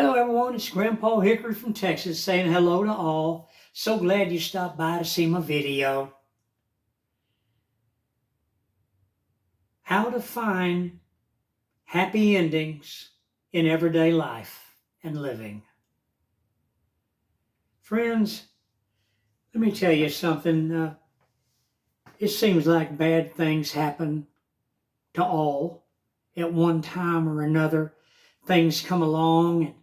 Hello everyone, it's Grandpa Hickory from Texas saying hello to all. So glad you stopped by to see my video. How to find happy endings in everyday life and living. Friends, let me tell you something. It seems like bad things happen to all at one time or another. Things come along and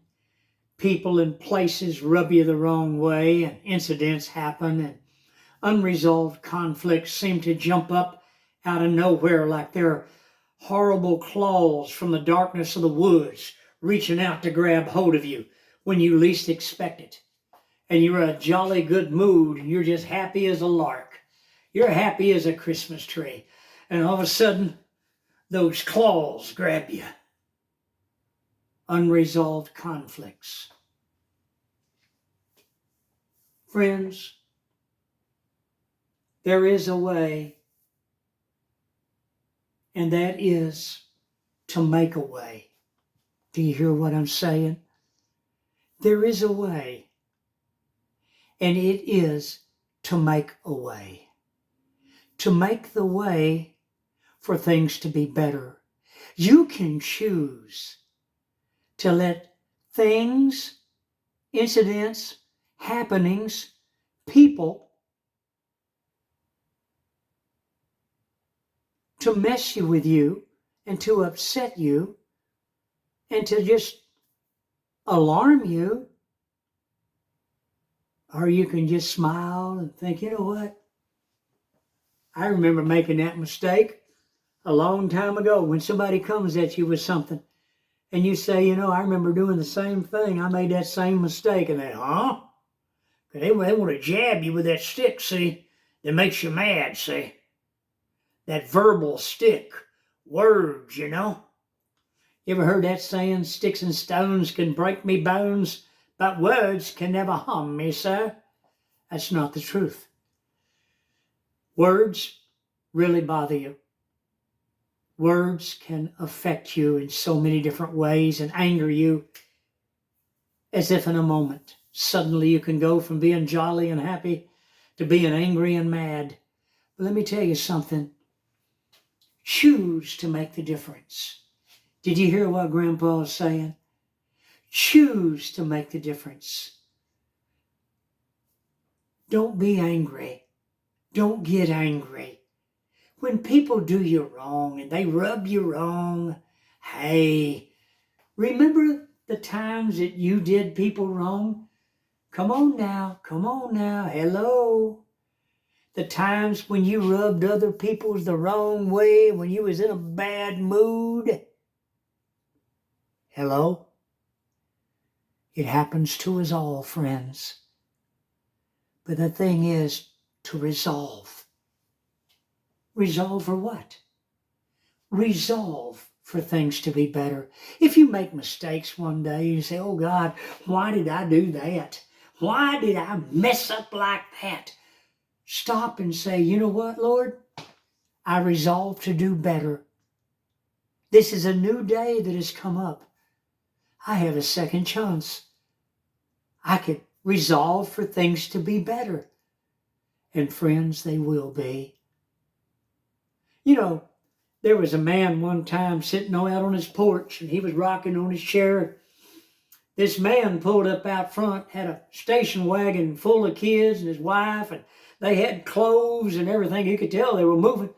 people and places rub you the wrong way, and incidents happen, and unresolved conflicts seem to jump up out of nowhere like they're horrible claws from the darkness of the woods reaching out to grab hold of you when you least expect it. And you're in a jolly good mood and you're just happy as a lark. You're happy as a Christmas tree. And all of a sudden, those claws grab you. Unresolved conflicts. Friends, there is a way, and that is to make a way. Do you hear what I'm saying? There is a way, and it is to make a way. To make the way for things to be better. You can choose to let things, incidents, happenings, people to mess with you and to upset you and to just alarm you. Or you can just smile and think, you know what? I remember making that mistake a long time ago when somebody comes at you with something. And you say, you know, I remember doing the same thing. I made that same mistake. And they, huh? Because they want to jab you with that stick, see? That makes you mad, see? That verbal stick. Words, you know? You ever heard that saying, sticks and stones can break me bones, but words can never harm me, sir? That's not the truth. Words really bother you. Words can affect you in so many different ways and anger you as if in a moment. Suddenly you can go from being jolly and happy to being angry and mad. But let me tell you something. Choose to make the difference. Did you hear what Grandpa was saying? Choose to make the difference. Don't be angry. Don't get angry. When people do you wrong and they rub you wrong, hey, remember the times that you did people wrong? Come on now, hello. The times when you rubbed other people the wrong way, when you was in a bad mood. Hello? It happens to us all, friends. But the thing is to resolve. Resolve for what? Resolve for things to be better. If you make mistakes one day, you say, oh God, why did I do that? Why did I mess up like that? Stop and say, you know what, Lord? I resolve to do better. This is a new day that has come up. I have a second chance. I could resolve for things to be better. And friends, they will be. You know, there was a man one time sitting out on his porch and he was rocking on his chair. This man pulled up out front, had a station wagon full of kids and his wife, and they had clothes and everything. You could tell they were moving.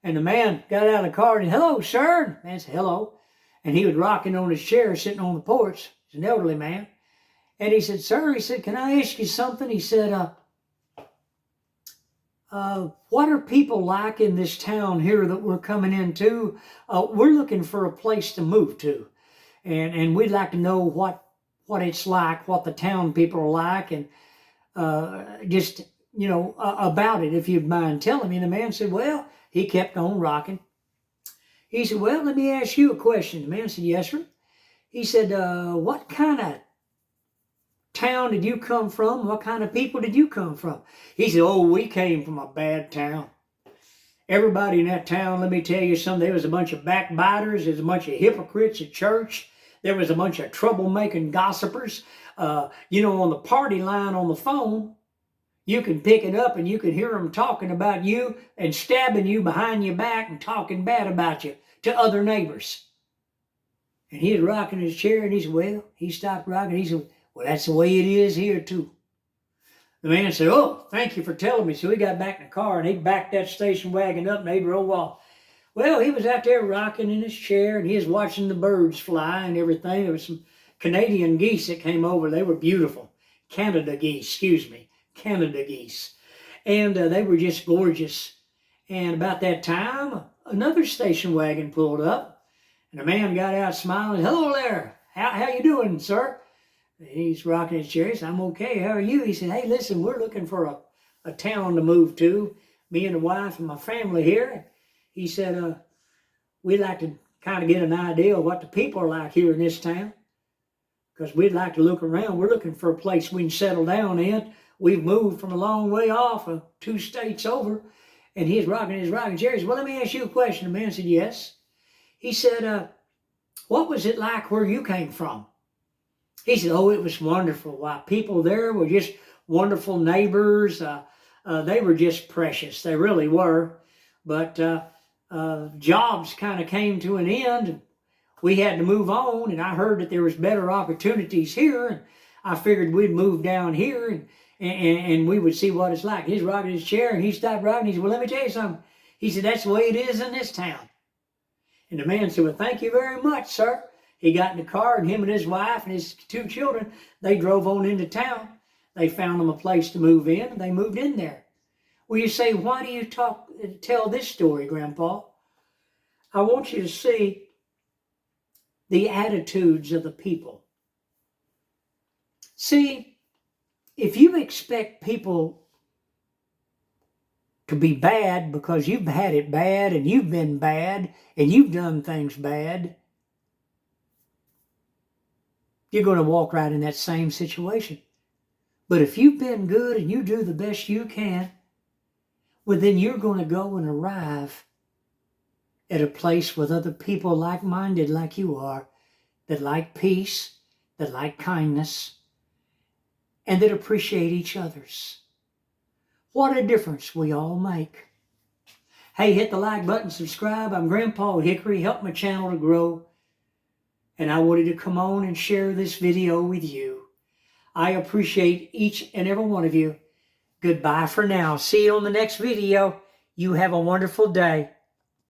And the man got out of the car and, hello, sir. The man said, hello. And he was rocking on his chair, sitting on the porch. He's an elderly man. And he said, sir, he said, can I ask you something? He said, what are people like in this town here that we're coming into? We're looking for a place to move to. And we'd like to know what it's like, what the town people are like, and just, you know, about it, if you'd mind telling me. And the man said, well, he kept on rocking. He said, well, let me ask you a question. The man said, yes, sir. He said, what kind of town did you come from? What kind of people did you come from? He said, oh, we came from a bad town. Everybody in that town, let me tell you something, there was a bunch of backbiters, there's a bunch of hypocrites at church. there was a bunch of troublemaking gossipers. You know, on the party line on the phone, you can pick it up and you can hear them talking about you and stabbing you behind your back and talking bad about you to other neighbors. And he was rocking his chair, and he said, well, he stopped rocking. He said, well, that's the way it is here too. The man said, oh, thank you for telling me. So he got back in the car, and he backed that station wagon up, and they drove off. Well, he was out there rocking in his chair, and he was watching the birds fly and everything. There was some Canadian geese that came over. They were beautiful. Canada geese. And they were just gorgeous. And about that time, another station wagon pulled up, and the man got out smiling. Hello there. How you doing, sir? He's rocking his chair. He said, I'm okay. How are you? He said, hey, listen, we're looking for a town to move to, me and the wife and my family here. He said, we'd like to kind of get an idea of what the people are like here in this town, because we'd like to look around. We're looking for a place we can settle down in. We've moved from a long way off, 2 states over, and he's rocking his rocking chair. He said, well, let me ask you a question. The man said, yes. He said, what was it like where you came from? He said, oh, it was wonderful. Why, people there were just wonderful neighbors. They were just precious. They really were. But jobs kind of came to an end. We had to move on, and I heard that there was better opportunities here, and I figured we'd move down here and we would see what it's like. He's rocking his chair, and he stopped rocking. He said, well, let me tell you something. He said, that's the way it is in this town. And the man said, well, thank you very much, sir. He got in the car, and him and his wife and his 2 children, they drove on into town. They found them a place to move in, and they moved in there. Well, you say, why do you tell this story, Grandpa? I want you to see the attitudes of the people. See, if you expect people to be bad because you've had it bad and you've been bad and you've done things bad, you're going to walk right in that same situation. But if you've been good and you do the best you can, well, then you're going to go and arrive at a place with other people like-minded like you are, that like peace, that like kindness, and that appreciate each other's. What a difference we all make. Hey, hit the like button, subscribe. I'm Grandpa Hickory. Help my channel to grow. And I wanted to come on and share this video with you. I appreciate each and every one of you. Goodbye for now. See you on the next video. You have a wonderful day.